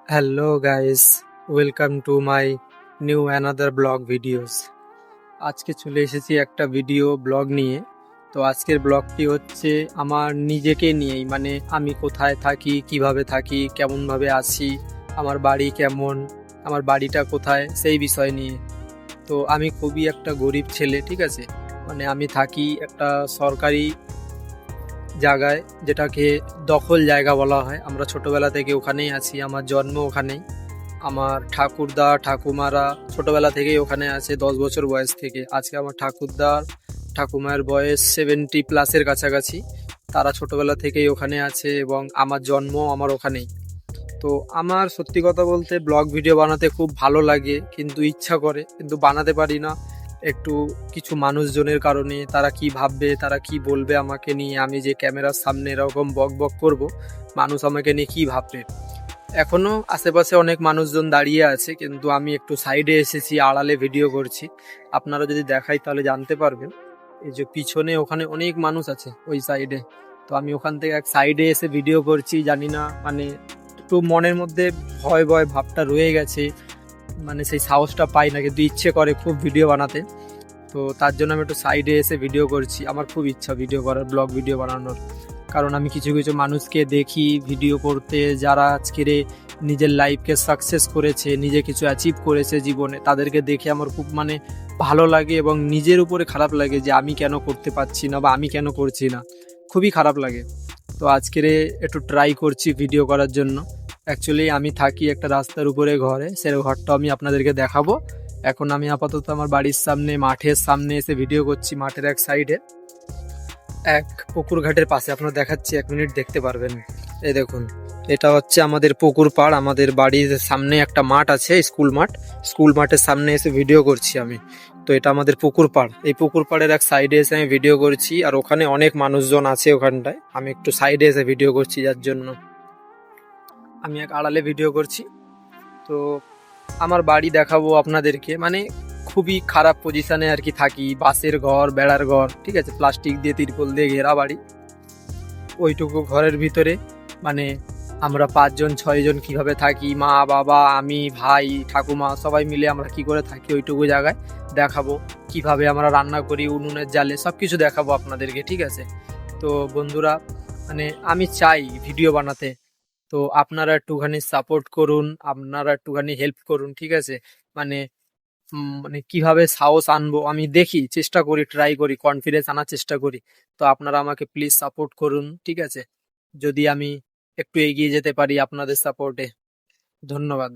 Hello guys, welcome to my new another blog videos. আজকে চলে এসেছি একটা ভিডিও ব্লগ নিয়ে। তো আজকের ব্লগটি হচ্ছে আমার নিজেকে নিয়েই, মানে আমি কোথায় থাকি, কিভাবে থাকি, কেমনভাবে আছি, আমার বাড়ি কেমন, আমার বাড়িটা কোথায়, সেই বিষয় নিয়ে। তো আমি খুবই একটা গরিব ছেলে, ঠিক আছে। মানে আমি থাকি একটা সরকারি জায়গায়, যেটাকে দখল জায়গা বলা হয়। আমরা ছোটবেলা থেকে ওখানেই আছি, আমার জন্ম ওখানেই। আমার ঠাকুরদা ঠাকুমারা ছোটবেলা থেকেই ওখানে আছে, 10 বছর বয়স থেকে। আজকে আমার ঠাকুরদার ঠাকুমার বয়স 70+ কাছাকাছি। তারা ছোটবেলা থেকেই ওখানে আছে এবং আমার জন্ম আমার ওখানেই। তো আমার সত্যি কথা বলতে ব্লগ ভিডিও বানাতে খুব ভালো লাগে, কিন্তু ইচ্ছা করে, কিন্তু বানাতে পারি না। একটু কিছু মানুষজনের কারণে, তারা কি ভাববে, তারা কি বলবে আমাকে নিয়ে, আমি যে ক্যামেরার সামনে এরকম বক বক করব, মানুষ আমাকে নিয়ে কি ভাববে। এখনো আশেপাশে অনেক মানুষজন দাঁড়িয়ে আছে, কিন্তু আমি একটু সাইডে এসেছি, আড়ালে ভিডিও করছি। আপনারা যদি দেখাই তাহলে জানতে পারবেন। এই যে পিছনে ওখানে অনেক মানুষ আছে ওই সাইডে। তো আমি ওখান থেকে এক সাইডে এসে ভিডিও করছি, জানি না, মানে একটু মনের মধ্যে ভয় ভয় ভাবটা রয়ে গেছে। মানে সেই সাহসটা পাই না, কিন্তু ইচ্ছে করে খুব ভিডিও বানাতে। তো তার জন্য আমি একটু সাইডে এসে ভিডিও করছি। আমার খুব ইচ্ছা ভিডিও করার, ব্লগ ভিডিও বানানোর। কারণ আমি কিছু কিছু মানুষকে দেখি ভিডিও করতে, যারা আজকের নিজের লাইফকে সাকসেস করেছে, নিজে কিছু অ্যাচিভ করেছে জীবনে, তাদেরকে দেখে আমার খুব মানে ভালো লাগে এবং নিজের উপরে খারাপ লাগে যে আমি কেন করতে পারছি না বা আমি কেন করছি না, খুবই খারাপ লাগে। তো আজকের একটু ট্রাই করছি ভিডিও করার জন্য। অ্যাকচুয়ালি আমি থাকি একটা রাস্তার উপরে ঘরে, সে ঘরটা আমি আপনাদেরকে দেখাবো। এখন আমি আপাতত আমার বাড়ির সামনে, মাঠের সামনে এসে ভিডিও করছি, মাঠের এক সাইডে, এক পুকুর ঘাটের পাশে। আপনার দেখাচ্ছি, 1 মিনিট দেখতে পারবেন। এই দেখুন, এটা হচ্ছে আমাদের পুকুর পাড়। আমাদের বাড়ির সামনে একটা মাঠ আছে, স্কুল মাঠ। স্কুল মাঠের সামনে এসে ভিডিও করছি আমি। তো এটা আমাদের পুকুর পাড়। এই পুকুর পাড়ের এক সাইডে এসে আমি ভিডিও করছি, আর ওখানে অনেক মানুষজন আছে ওখানটায়। আমি একটু সাইডে এসে ভিডিও করছি, যার জন্য আমি এক আড়ালে ভিডিও করছি। তো আমার বাড়ি দেখাবো আপনাদেরকে। মানে খুবই খারাপ পজিশনে আর কি থাকি, বাঁশের ঘর, বেড়ার ঘর, ঠিক আছে, প্লাস্টিক দিয়ে, তিরপল দিয়ে ঘেরা বাড়ি। ওইটুকু ঘরের ভিতরে মানে আমরা 5 জন 6 জন কিভাবে থাকি, মা বাবা আমি ভাই ঠাকুমা সবাই মিলে আমরা কি করে থাকি, ওইটুকু জায়গায় দেখাবো। কিভাবে আমরা রান্না করি উনুনের জালে, সব কিছু দেখাবো আপনাদেরকে, ঠিক আছে। তো বন্ধুরা, মানে আমি চাই ভিডিও বানাতে। তো আপনারা একটুখানি সাপোর্ট করুন, আপনারা একটুখানি হেল্প করুন, ঠিক আছে। মানে মানে কিভাবে সাহস আনবো আমি দেখি, চেষ্টা করি, ট্রাই করি, কনফিডেন্স আনার চেষ্টা করি। তো আপনারা আমাকে প্লিজ সাপোর্ট করুন, ঠিক আছে। যদি আমি একটু এগিয়ে যেতে পারি আপনাদের সাপোর্টে। ধন্যবাদ।